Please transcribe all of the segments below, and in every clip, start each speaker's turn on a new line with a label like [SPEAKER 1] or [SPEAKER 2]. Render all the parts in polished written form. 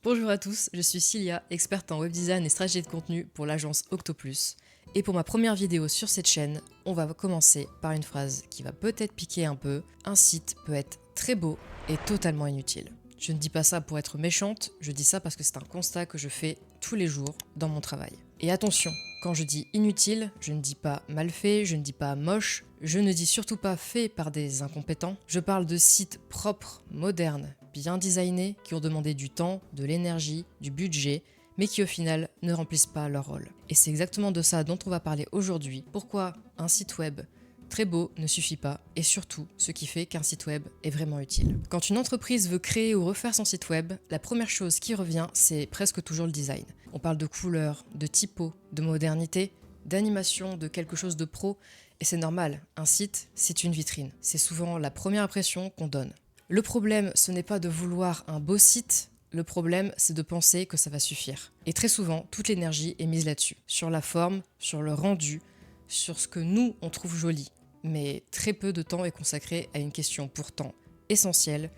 [SPEAKER 1] Bonjour à tous, je suis Cilia, experte en web design et stratégie de contenu pour l'agence Octoplus. Et pour ma première vidéo sur cette chaîne, on va commencer par une phrase qui va peut-être piquer un peu. Un site peut être très beau et totalement inutile. Je ne dis pas ça pour être méchante, je dis ça parce que c'est un constat que je fais tous les jours dans mon travail. Et attention, quand je dis inutile, je ne dis pas mal fait, je ne dis pas moche, je ne dis surtout pas fait par des incompétents. Je parle de sites propres, modernes, bien designés, qui ont demandé du temps, de l'énergie, du budget, mais qui au final ne remplissent pas leur rôle. Et c'est exactement de ça dont on va parler aujourd'hui. Pourquoi un site web très beau ne suffit pas, et surtout ce qui fait qu'un site web est vraiment utile. Quand une entreprise veut créer ou refaire son site web, la première chose qui revient, c'est presque toujours le design. On parle de couleurs, de typos, de modernité, d'animation, de quelque chose de pro, et c'est normal, un site, c'est une vitrine. C'est souvent la première impression qu'on donne. Le problème, ce n'est pas de vouloir un beau site, le problème, c'est de penser que ça va suffire. Et très souvent, toute l'énergie est mise là-dessus, sur la forme, sur le rendu, sur ce que nous, on trouve joli. Mais très peu de temps est consacré à une question pourtant essentielle,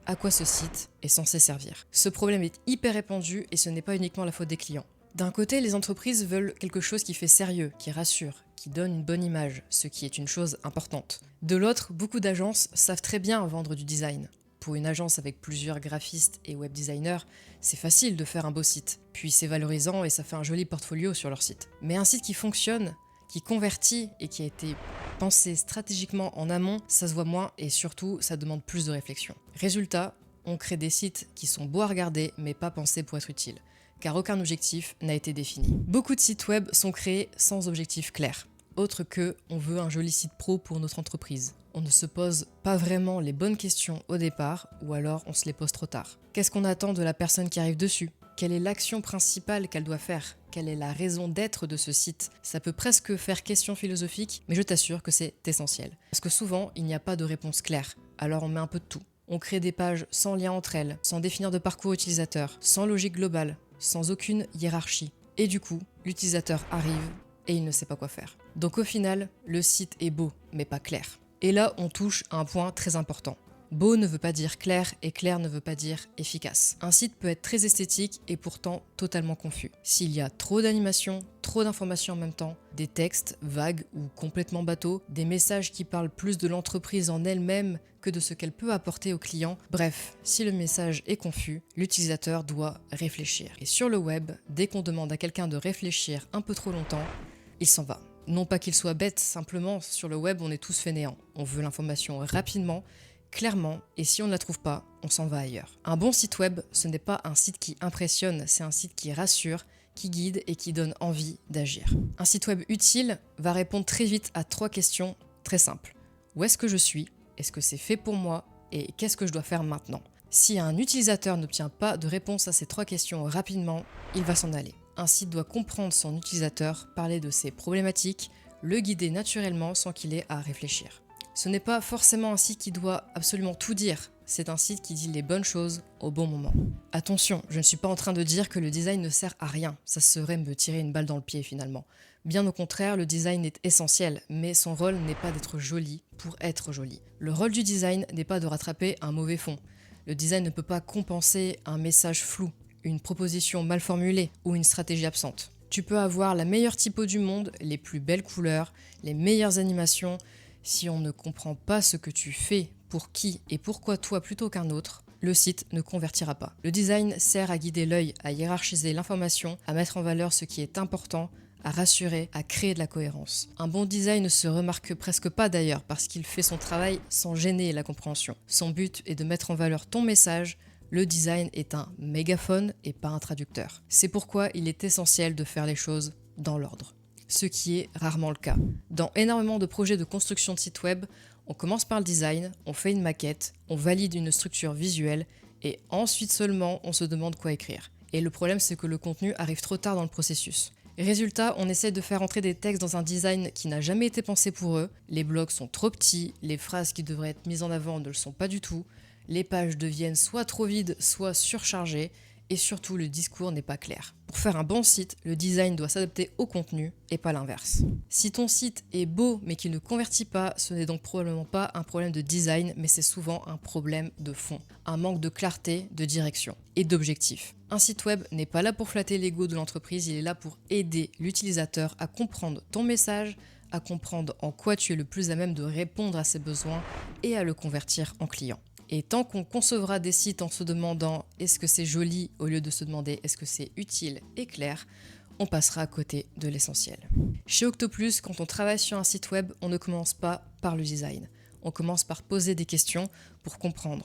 [SPEAKER 1] à quoi ce site est censé servir. Ce problème est hyper répandu et ce n'est pas uniquement la faute des clients. D'un côté, les entreprises veulent quelque chose qui fait sérieux, qui rassure, qui donne une bonne image, ce qui est une chose importante. De l'autre, beaucoup d'agences savent très bien vendre du design. Pour une agence avec plusieurs graphistes et web designers, c'est facile de faire un beau site. Puis c'est valorisant et ça fait un joli portfolio sur leur site. Mais un site qui fonctionne, qui convertit et qui a été pensé stratégiquement en amont, ça se voit moins et surtout, ça demande plus de réflexion. Résultat, on crée des sites qui sont beaux à regarder mais pas pensés pour être utiles, car aucun objectif n'a été défini. Beaucoup de sites web sont créés sans objectif clair, autre que on veut un joli site pro pour notre entreprise. On ne se pose pas vraiment les bonnes questions au départ, ou alors on se les pose trop tard. Qu'est-ce qu'on attend de la personne qui arrive dessus ? Quelle est l'action principale qu'elle doit faire ? Quelle est la raison d'être de ce site ? Ça peut presque faire question philosophique, mais je t'assure que c'est essentiel. Parce que souvent, il n'y a pas de réponse claire, alors on met un peu de tout. On crée des pages sans lien entre elles, sans définir de parcours utilisateur, sans logique globale, sans aucune hiérarchie. Et du coup, l'utilisateur arrive et il ne sait pas quoi faire. Donc au final, le site est beau, mais pas clair. Et là, on touche à un point très important. Beau ne veut pas dire clair et clair ne veut pas dire efficace. Un site peut être très esthétique et pourtant totalement confus. S'il y a trop d'animations, trop d'informations en même temps, des textes vagues ou complètement bateaux, des messages qui parlent plus de l'entreprise en elle-même que de ce qu'elle peut apporter au client, bref, si le message est confus, l'utilisateur doit réfléchir. Et sur le web, dès qu'on demande à quelqu'un de réfléchir un peu trop longtemps, il s'en va. Non pas qu'il soit bête, simplement sur le web on est tous fainéants. On veut l'information rapidement, clairement, et si on ne la trouve pas, on s'en va ailleurs. Un bon site web, ce n'est pas un site qui impressionne, c'est un site qui rassure, qui guide et qui donne envie d'agir. Un site web utile va répondre très vite à 3 questions très simples. Où est-ce que je suis ? Est-ce que c'est fait pour moi ? Et qu'est-ce que je dois faire maintenant ? Si un utilisateur n'obtient pas de réponse à ces 3 questions rapidement, il va s'en aller. Un site doit comprendre son utilisateur, parler de ses problématiques, le guider naturellement sans qu'il ait à réfléchir. Ce n'est pas forcément un site qui doit absolument tout dire, c'est un site qui dit les bonnes choses au bon moment. Attention, je ne suis pas en train de dire que le design ne sert à rien, ça serait me tirer une balle dans le pied finalement. Bien au contraire, le design est essentiel, mais son rôle n'est pas d'être joli pour être joli. Le rôle du design n'est pas de rattraper un mauvais fond. Le design ne peut pas compenser un message flou, une proposition mal formulée ou une stratégie absente. Tu peux avoir la meilleure typo du monde, les plus belles couleurs, les meilleures animations. Si on ne comprend pas ce que tu fais, pour qui et pourquoi toi plutôt qu'un autre, le site ne convertira pas. Le design sert à guider l'œil, à hiérarchiser l'information, à mettre en valeur ce qui est important, à rassurer, à créer de la cohérence. Un bon design ne se remarque presque pas d'ailleurs parce qu'il fait son travail sans gêner la compréhension. Son but est de mettre en valeur ton message. Le design est un mégaphone et pas un traducteur. C'est pourquoi il est essentiel de faire les choses dans l'ordre. Ce qui est rarement le cas. Dans énormément de projets de construction de sites web, on commence par le design, on fait une maquette, on valide une structure visuelle et ensuite seulement on se demande quoi écrire. Et le problème c'est que le contenu arrive trop tard dans le processus. Résultat, on essaie de faire entrer des textes dans un design qui n'a jamais été pensé pour eux, les blocs sont trop petits, les phrases qui devraient être mises en avant ne le sont pas du tout, les pages deviennent soit trop vides, soit surchargées, et surtout le discours n'est pas clair. Pour faire un bon site, le design doit s'adapter au contenu et pas l'inverse. Si ton site est beau mais qu'il ne convertit pas, ce n'est donc probablement pas un problème de design, mais c'est souvent un problème de fond, un manque de clarté, de direction et d'objectif. Un site web n'est pas là pour flatter l'ego de l'entreprise, il est là pour aider l'utilisateur à comprendre ton message, à comprendre en quoi tu es le plus à même de répondre à ses besoins et à le convertir en client. Et tant qu'on concevra des sites en se demandant est-ce que c'est joli au lieu de se demander est-ce que c'est utile et clair, on passera à côté de l'essentiel. Chez Octoplus, quand on travaille sur un site web, on ne commence pas par le design. On commence par poser des questions pour comprendre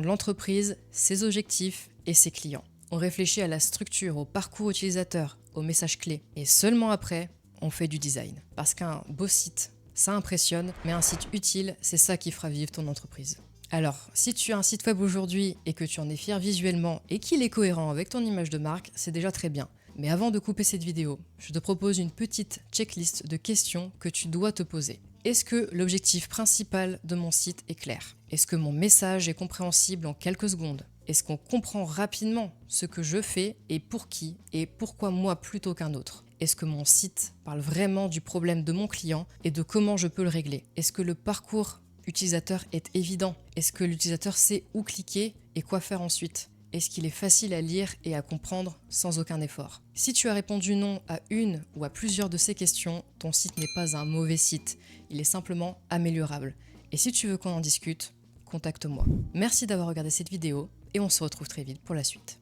[SPEAKER 1] l'entreprise, ses objectifs et ses clients. On réfléchit à la structure, au parcours utilisateur, aux messages clés. Et seulement après, on fait du design. Parce qu'un beau site, ça impressionne, mais un site utile, c'est ça qui fera vivre ton entreprise. Alors, si tu as un site web aujourd'hui et que tu en es fier visuellement et qu'il est cohérent avec ton image de marque, c'est déjà très bien. Mais avant de couper cette vidéo, je te propose une petite checklist de questions que tu dois te poser. Est-ce que l'objectif principal de mon site est clair? Est-ce que mon message est compréhensible en quelques secondes? Est-ce qu'on comprend rapidement ce que je fais et pour qui et pourquoi moi plutôt qu'un autre? Est-ce que mon site parle vraiment du problème de mon client et de comment je peux le régler? Est-ce que le parcours utilisateur est évident? Est-ce que l'utilisateur sait où cliquer et quoi faire ensuite? Est-ce qu'il est facile à lire et à comprendre sans aucun effort? Si tu as répondu non à une ou à plusieurs de ces questions, ton site n'est pas un mauvais site, il est simplement améliorable. Et si tu veux qu'on en discute, contacte-moi. Merci d'avoir regardé cette vidéo et on se retrouve très vite pour la suite.